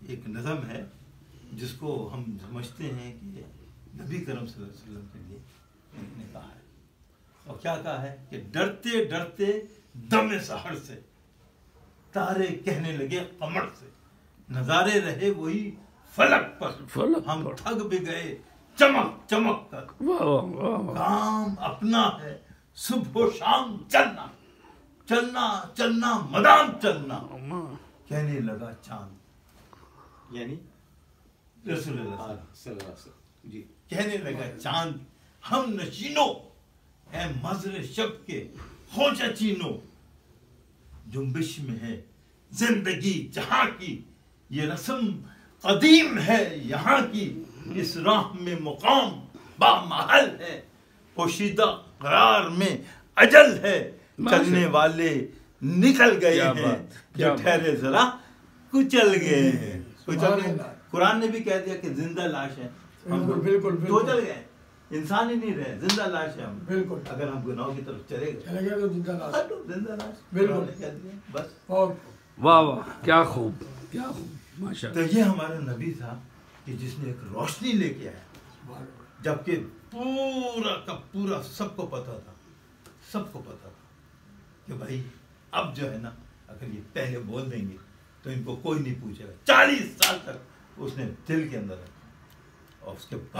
ایک نظم ہے جس کو ہم سمجھتے ہیں کہ نبی کرم صلی اللہ علیہ وسلم کے لیے انہوں نے کہا ہے، اور کیا کہا ہے کہ ڈرتے ڈرتے دم سحر سے، تارے کہنے لگے قمر سے، نظارے رہے وہی فلک پر، ہم تھک بھی گئے چمک چمک کر، کام اپنا ہے صبح و شام چلنا، چلنا چلنا مدام چلنا، کہنے لگا چاند، یعنی رسول اللہ صلی اللہ علیہ وسلم جی کہنے لگا چاند، ہم نشینوں اے مظہر شب کے خوجہ چینوں، جنبش میں ہے زندگی جہاں کی، یہ رسم قدیم ہے یہاں کی، اس راہ میں مقام بامحل ہے، پوشیدہ قرار میں اجل ہے، چلنے والے نکل گئے ہیں، جو ٹھہرے ذرا کچل گئے ہیں۔ قرآن نے بھی کہہ دیا کہ زندہ لاش ہے، بالکل تو چل گئے، انسان ہی نہیں رہے، زندہ لاش ہے ہم، بالکل اگر ہم گناہوں کی طرف چلے گئے تو زندہ لاش، زندہ لاش، بالکل کہہ دیا بس۔ واہ واہ کیا خوب کیا خوب، ماشاء اللہ۔ تو یہ ہمارا نبی تھا کہ جس نے ایک روشنی لے کے آیا، جبکہ پورا کا پورا سب کو پتا تھا، سب کو پتا تھا کہ بھائی اب جو ہے نا اگر یہ پہلے بول دیں گے تو ان کو کوئی نہیں پوچھے گا۔ 40 سال تک اس نے دل کے اندر رکھا، اور اس کے بعد